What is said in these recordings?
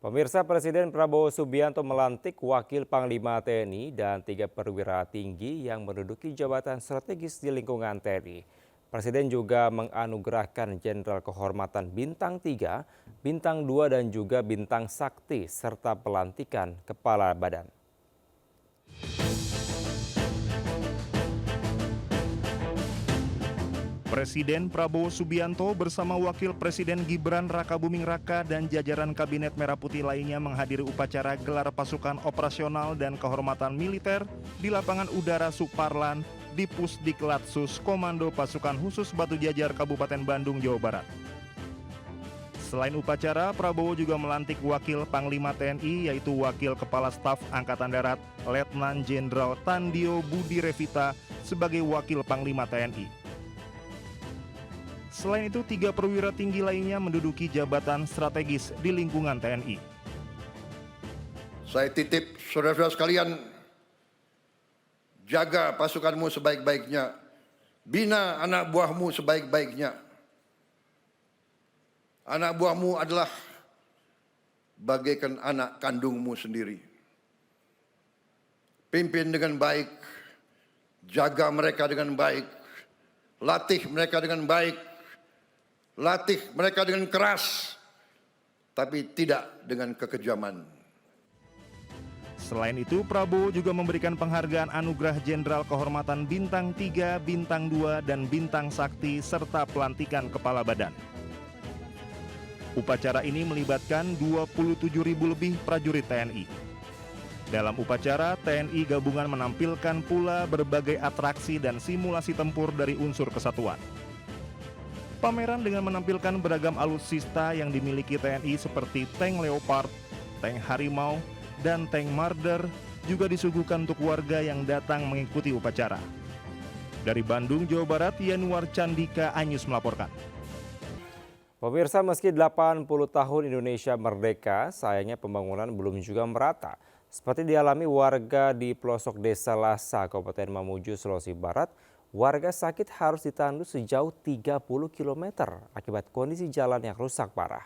Pemirsa, Presiden Prabowo Subianto melantik Wakil Panglima TNI dan 3 perwira tinggi yang menduduki jabatan strategis di lingkungan TNI. Presiden juga menganugerahkan Jenderal Kehormatan Bintang 3, Bintang 2 dan juga Bintang Sakti serta pelantikan Kepala Badan. Presiden Prabowo Subianto bersama Wakil Presiden Gibran Rakabuming Raka dan jajaran Kabinet Merah Putih lainnya menghadiri upacara gelar pasukan operasional dan kehormatan militer di lapangan udara Suparlan di Pusdiklatsus Komando Pasukan Khusus Batu Jajar Kabupaten Bandung, Jawa Barat. Selain upacara, Prabowo juga melantik Wakil Panglima TNI yaitu Wakil Kepala Staf Angkatan Darat Letnan Jenderal Tandio Budi Revita sebagai Wakil Panglima TNI. Selain itu, 3 perwira tinggi lainnya menduduki jabatan strategis di lingkungan TNI. Saya titip saudara-saudara sekalian, jaga pasukanmu sebaik-baiknya, bina anak buahmu sebaik-baiknya. Anak buahmu adalah bagaikan anak kandungmu sendiri. Pimpin dengan baik, jaga mereka dengan baik, latih mereka dengan baik, latih mereka dengan keras, tapi tidak dengan kekejaman. Selain itu, Prabowo juga memberikan penghargaan anugerah Jenderal Kehormatan Bintang 3, Bintang 2, dan Bintang Sakti serta pelantikan Kepala Badan. Upacara ini melibatkan 27.000 lebih prajurit TNI. Dalam upacara, TNI gabungan menampilkan pula berbagai atraksi dan simulasi tempur dari unsur kesatuan. Pameran dengan menampilkan beragam alutsista yang dimiliki TNI seperti tank Leopard, tank Harimau, dan tank Marder juga disuguhkan untuk warga yang datang mengikuti upacara. Dari Bandung, Jawa Barat, Yanuar Candika Anyus melaporkan. Pemirsa, meski 80 tahun Indonesia merdeka, sayangnya pembangunan belum juga merata. Seperti dialami warga di pelosok desa Lasa, Kabupaten Mamuju, Sulawesi Barat, warga sakit harus ditandu sejauh 30 km akibat kondisi jalan yang rusak parah.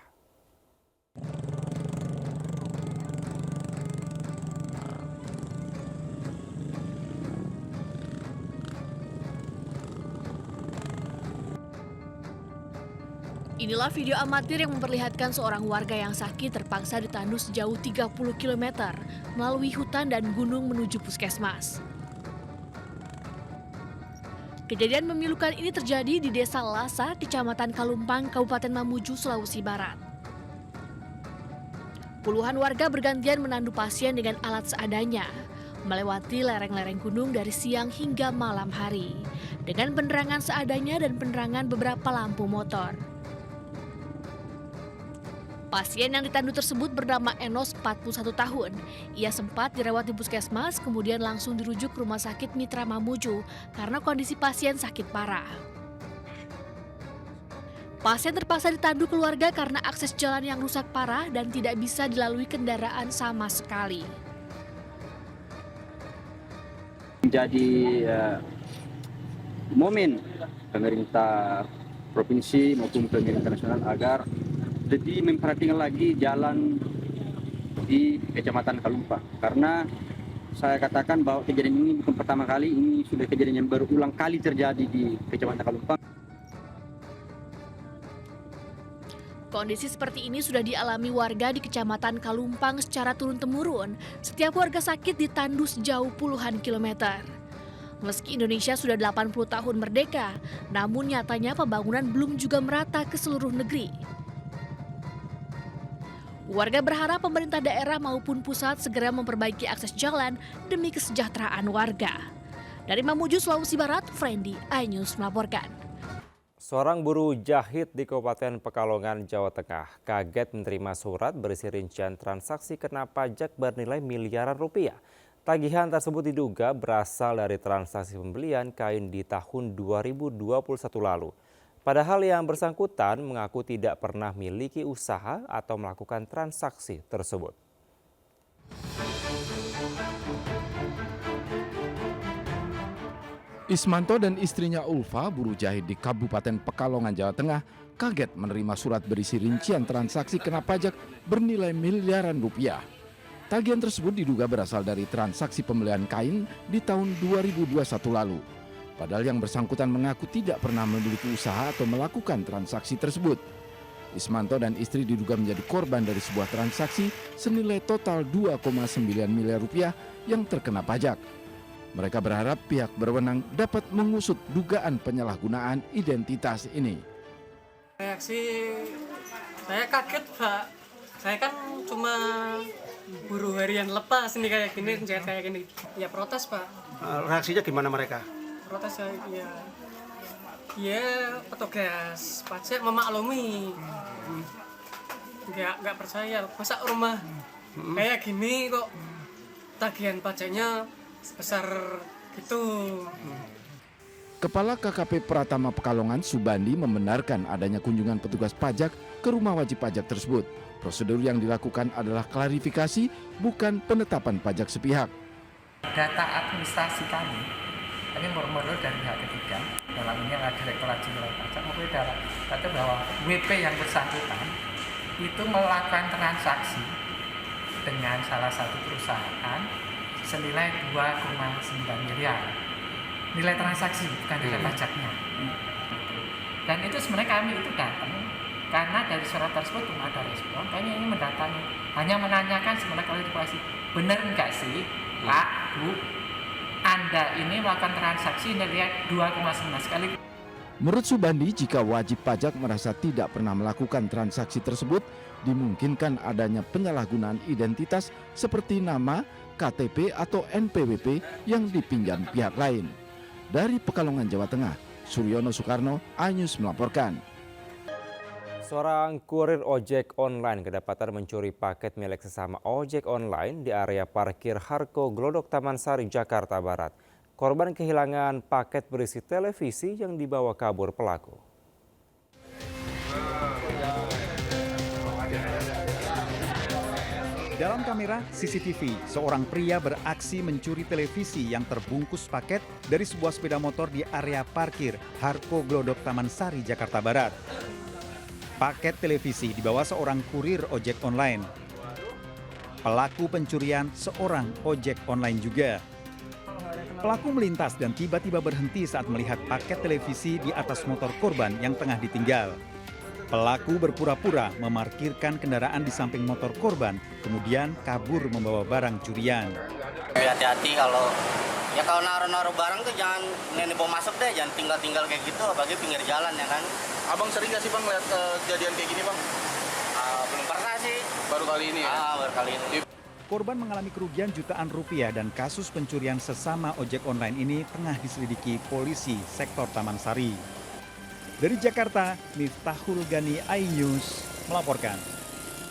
Inilah video amatir yang memperlihatkan seorang warga yang sakit terpaksa ditandu sejauh 30 km melalui hutan dan gunung menuju puskesmas. Kejadian memilukan ini terjadi di Desa Lasa, Kecamatan Kalumpang, Kabupaten Mamuju, Sulawesi Barat. Puluhan warga bergantian menandu pasien dengan alat seadanya, melewati lereng-lereng gunung dari siang hingga malam hari, dengan penerangan seadanya dan penerangan beberapa lampu motor. Pasien yang ditandu tersebut bernama Enos, 41 tahun. Ia sempat dirawat di puskesmas, kemudian langsung dirujuk ke Rumah Sakit Mitra Mamuju karena kondisi pasien sakit parah. Pasien terpaksa ditandu keluarga karena akses jalan yang rusak parah dan tidak bisa dilalui kendaraan sama sekali. Menjadi momen pemerintah provinsi maupun pemerintah nasional agar lebih memperhatikan lagi jalan di Kecamatan Kalumpang, karena saya katakan bahwa kejadian ini bukan pertama kali, ini sudah kejadian yang berulang kali terjadi di Kecamatan Kalumpang. Kondisi seperti ini sudah dialami warga di Kecamatan Kalumpang secara turun-temurun. Setiap warga sakit ditandu sejauh puluhan kilometer. Meski Indonesia sudah 80 tahun merdeka, namun nyatanya pembangunan belum juga merata ke seluruh negeri. Warga berharap pemerintah daerah maupun pusat segera memperbaiki akses jalan demi kesejahteraan warga. Dari Mamuju, Sulawesi Barat, Frendi Anyus melaporkan. Seorang buruh jahit di Kabupaten Pekalongan, Jawa Tengah, kaget menerima surat berisi rincian transaksi kena pajak bernilai miliaran rupiah. Tagihan tersebut diduga berasal dari transaksi pembelian kain di tahun 2021 lalu. Padahal yang bersangkutan mengaku tidak pernah miliki usaha atau melakukan transaksi tersebut. Ismanto dan istrinya Ulfa, buruh jahit di Kabupaten Pekalongan, Jawa Tengah, kaget menerima surat berisi rincian transaksi kena pajak bernilai miliaran rupiah. Tagihan tersebut diduga berasal dari transaksi pembelian kain di tahun 2021 lalu. Padahal yang bersangkutan mengaku tidak pernah memiliki usaha atau melakukan transaksi tersebut. Ismanto dan istri diduga menjadi korban dari sebuah transaksi senilai total 2,9 miliar rupiah yang terkena pajak. Mereka berharap pihak berwenang dapat mengusut dugaan penyalahgunaan identitas ini. Reaksi saya kaget, Pak. Saya kan cuma buruh harian lepas ini kayak gini, jahit kayak gini. Ya protes, Pak. Reaksinya gimana mereka? Protes ya petugas pajak memaklumi. Nggak percaya. Masa rumah kayak gini kok tagihan pajaknya sebesar gitu. Kepala KKP Pratama Pekalongan Subandi membenarkan adanya kunjungan petugas pajak ke rumah wajib pajak tersebut. Prosedur yang dilakukan adalah klarifikasi, bukan penetapan pajak sepihak. Data administrasi kami murmur dari pihak ketiga, dalam ini adalah Direktorat Jenderal Pajak, kata bahwa WP yang bersangkutan itu melakukan transaksi dengan salah satu perusahaan senilai 2,9 miliar. Nilai transaksi, bukan nilai pajaknya. Dan itu sebenarnya kami itu datang karena dari surat tersebut belum ada respon. Kami ingin mendatangi, hanya menanyakan sebenarnya klarifikasi, benar enggak sih Pak, Bu, Anda ini melakukan transaksi nilai 2,9 sekali. Menurut Subandi, jika wajib pajak merasa tidak pernah melakukan transaksi tersebut, dimungkinkan adanya penyalahgunaan identitas seperti nama, KTP atau NPWP yang dipinjam pihak lain. Dari Pekalongan, Jawa Tengah, Suryono Soekarno, iNews melaporkan. Seorang kurir ojek online kedapatan mencuri paket milik sesama ojek online di area parkir Harko Glodok Taman Sari, Jakarta Barat. Korban kehilangan paket berisi televisi yang dibawa kabur pelaku. Dalam kamera CCTV, seorang pria beraksi mencuri televisi yang terbungkus paket dari sebuah sepeda motor di area parkir Harko Glodok Taman Sari, Jakarta Barat. Paket televisi dibawa seorang kurir ojek online. Pelaku pencurian seorang ojek online juga. Pelaku melintas dan tiba-tiba berhenti saat melihat paket televisi di atas motor korban yang tengah ditinggal. Pelaku berpura-pura memarkirkan kendaraan di samping motor korban, kemudian kabur membawa barang curian. Hati-hati kalau naruh-naruh barang tuh jangan bawa masuk deh, jangan tinggal-tinggal kayak gitu, apalagi pinggir jalan ya kan. Abang sering nggak sih Bang lihat kejadian kayak gini Bang? Belum pernah sih. Baru kali ini ya? Baru kali ini. Korban mengalami kerugian jutaan rupiah dan kasus pencurian sesama ojek online ini tengah diselidiki polisi sektor Taman Sari. Dari Jakarta, Miftahul Gani, iNews melaporkan.